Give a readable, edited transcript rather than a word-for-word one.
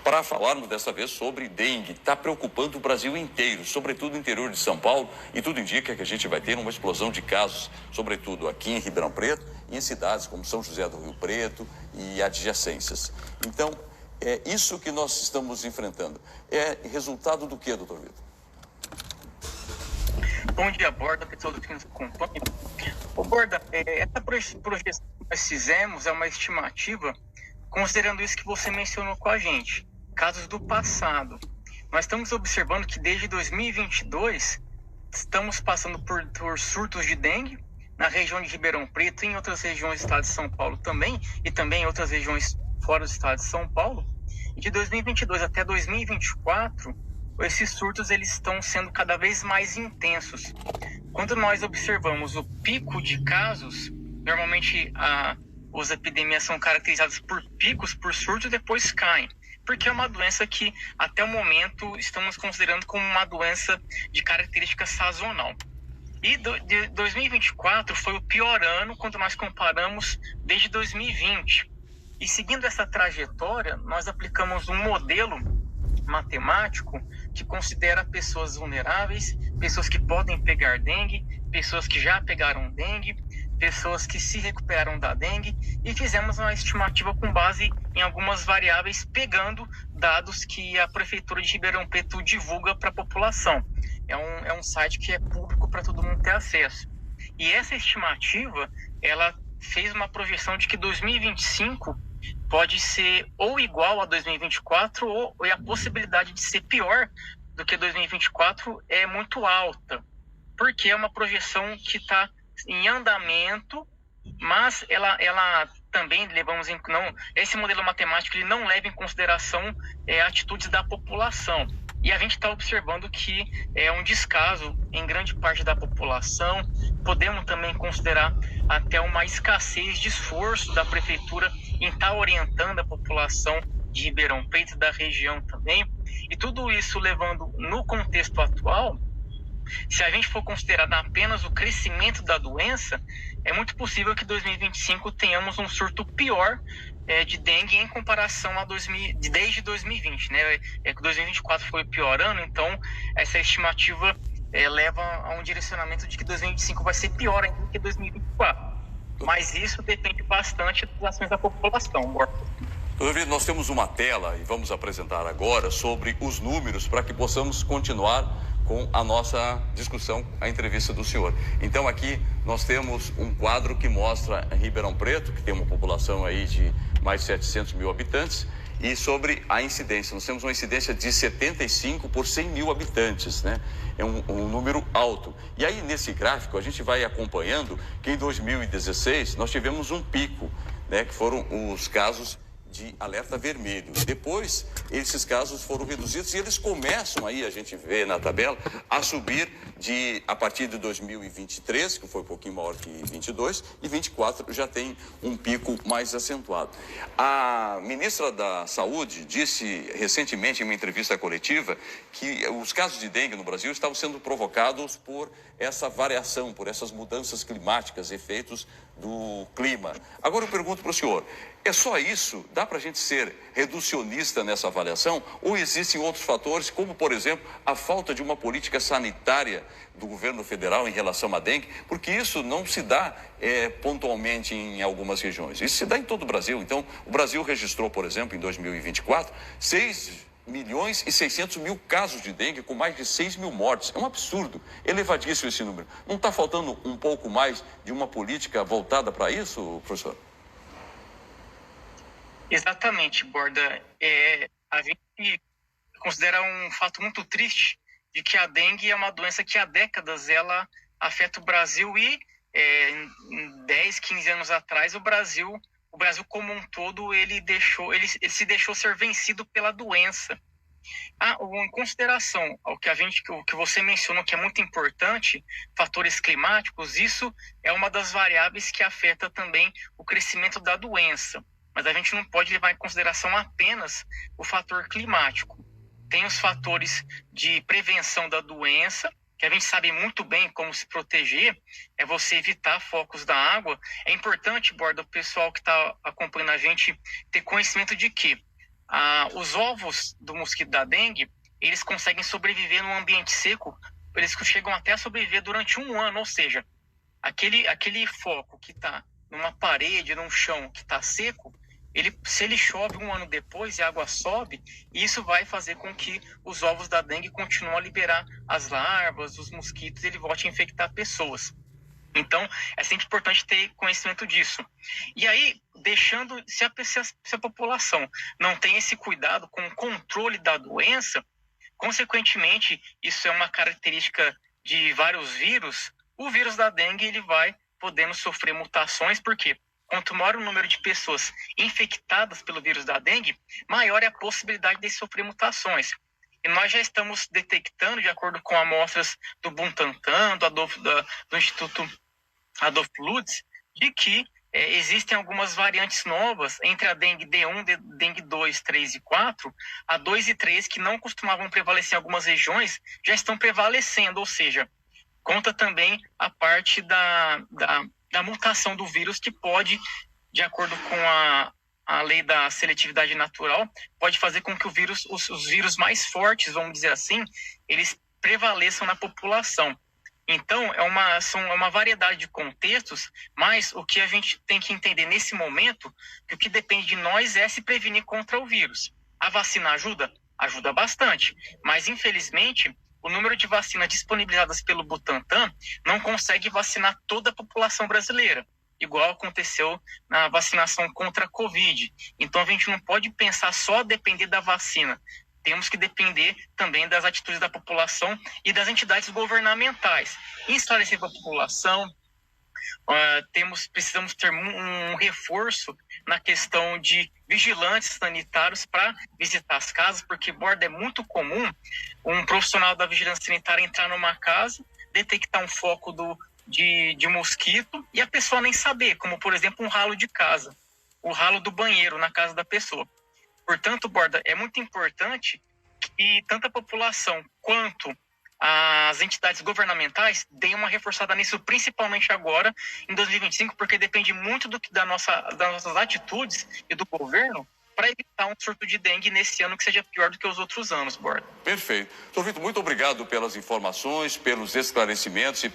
para falarmos dessa vez sobre dengue. Está preocupando o Brasil inteiro, sobretudo o interior de São Paulo, e tudo indica que a gente vai ter uma explosão de casos, sobretudo aqui em Ribeirão Preto e em cidades como São José do Rio Preto e adjacências. Então, é isso que nós estamos enfrentando. É resultado do quê, doutor Vitor? Bom dia, Borda, pessoal do que nos acompanha. Ô, Borda, essa projeção que nós fizemos é uma estimativa, considerando isso que você mencionou com a gente, casos do passado. Nós estamos observando que desde 2022 estamos passando por surtos de dengue na região de Ribeirão Preto e em outras regiões do estado de São Paulo também, e também em outras regiões fora do estado de São Paulo. E de 2022 até 2024, esses surtos eles estão sendo cada vez mais intensos. Quando nós observamos o pico de casos, normalmente as epidemias são caracterizadas por picos, por surtos, e depois caem. Porque é uma doença que, até o momento, estamos considerando como uma doença de característica sazonal. E de 2024 foi o pior ano quando nós comparamos desde 2020. E seguindo essa trajetória, nós aplicamos um modelo matemático que considera pessoas vulneráveis, pessoas que podem pegar dengue, pessoas que já pegaram dengue, pessoas que se recuperaram da dengue, e fizemos uma estimativa com base em algumas variáveis, pegando dados que a Prefeitura de Ribeirão Preto divulga para a população. É um site que é público para todo mundo ter acesso. E essa estimativa, ela fez uma projeção de que 2025 pode ser ou igual a 2024, ou a possibilidade de ser pior do que 2024 é muito alta, porque é uma projeção que está em andamento, mas ela também esse modelo matemático ele não leva em consideração atitudes da população. E a gente está observando que é um descaso em grande parte da população. Podemos também considerar até uma escassez de esforço da prefeitura em estar orientando a população de Ribeirão Preto, da região também. E tudo isso levando no contexto atual, se a gente for considerar apenas o crescimento da doença, é muito possível que em 2025 tenhamos um surto pior de dengue em comparação a desde 2020, né? Que 2024 foi o pior ano, então essa estimativa leva a um direcionamento de que 2025 vai ser pior ainda do que 2024. Mas isso depende bastante das ações da população. Doutor Vitor, nós temos uma tela e vamos apresentar agora sobre os números para que possamos continuar com a nossa discussão, a entrevista do senhor. Então aqui nós temos um quadro que mostra Ribeirão Preto, que tem uma população aí de mais de 700 mil habitantes, e sobre a incidência. Nós temos uma incidência de 75 por 100 mil habitantes, né? É um número alto. E aí nesse gráfico a gente vai acompanhando que em 2016 nós tivemos um pico, né? Que foram os casos de alerta vermelho. Depois, esses casos foram reduzidos e eles começam aí, a gente vê na tabela, a subir a partir de 2023, que foi um pouquinho maior que 22, e 24 já tem um pico mais acentuado. A ministra da Saúde disse recentemente em uma entrevista coletiva que os casos de dengue no Brasil estavam sendo provocados por essa variação, por essas mudanças climáticas, efeitos do clima. Agora eu pergunto para o senhor, é só isso? Dá para a gente ser reducionista nessa avaliação? Ou existem outros fatores, como, por exemplo, a falta de uma política sanitária do governo federal em relação à dengue? Porque isso não se dá pontualmente em algumas regiões. Isso se dá em todo o Brasil. Então, o Brasil registrou, por exemplo, em 2024, 6.600.000 casos de dengue, com mais de 6 mil mortes. É um absurdo, elevadíssimo esse número. Não está faltando um pouco mais de uma política voltada para isso, professor? Exatamente, Borda. A gente considera um fato muito triste de que a dengue é uma doença que há décadas ela afeta o Brasil e em 10, 15 anos atrás o Brasil como um todo ele se deixou ser vencido pela doença. Em consideração ao que você mencionou, que é muito importante, fatores climáticos, isso é uma das variáveis que afeta também o crescimento da doença. Mas a gente não pode levar em consideração apenas o fator climático. Tem os fatores de prevenção da doença, que a gente sabe muito bem como se proteger, é você evitar focos da água. É importante, Borda, o pessoal que está acompanhando a gente ter conhecimento de que Os ovos do mosquito da dengue, eles conseguem sobreviver num ambiente seco, eles chegam até a sobreviver durante 1 ano, ou seja, aquele foco que está numa parede, num chão que está seco, se ele chove 1 ano depois e a água sobe, isso vai fazer com que os ovos da dengue continuem a liberar as larvas, os mosquitos, e ele volte a infectar pessoas. Então, é sempre importante ter conhecimento disso. E aí, se a população não tem esse cuidado com o controle da doença, consequentemente, isso é uma característica de vários vírus, o vírus da dengue ele vai podendo sofrer mutações, porque quanto maior o número de pessoas infectadas pelo vírus da dengue, maior é a possibilidade de sofrer mutações. E nós já estamos detectando, de acordo com amostras do Butantan, do Instituto Adolf Lutz, de que existem algumas variantes novas entre a dengue D1, dengue 2, 3 e 4, a 2 e 3, que não costumavam prevalecer em algumas regiões, já estão prevalecendo, ou seja, conta também a parte da mutação do vírus, que pode, de acordo com a lei da seletividade natural, pode fazer com que os vírus mais fortes, vamos dizer assim, eles prevaleçam na população. Então, é uma variedade de contextos, mas o que a gente tem que entender nesse momento, que o que depende de nós é se prevenir contra o vírus. A vacina ajuda? Ajuda bastante, mas infelizmente o número de vacinas disponibilizadas pelo Butantan não consegue vacinar toda a população brasileira, igual aconteceu na vacinação contra a Covid. Então, a gente não pode pensar só depender da vacina. Temos que depender também das atitudes da população e das entidades governamentais. Esclarecer para a população, precisamos ter um reforço na questão de vigilantes sanitários para visitar as casas, porque, Borda, é muito comum um profissional da vigilância sanitária entrar numa casa, detectar um foco de mosquito e a pessoa nem saber, como, por exemplo, um ralo de casa, o ralo do banheiro na casa da pessoa. Portanto, Borda, é muito importante que tanto a população quanto as entidades governamentais deem uma reforçada nisso, principalmente agora, em 2025, porque depende muito das nossas atitudes e do governo para evitar um surto de dengue nesse ano que seja pior do que os outros anos, Borda. Perfeito. Doutor Vitor, muito obrigado pelas informações, pelos esclarecimentos e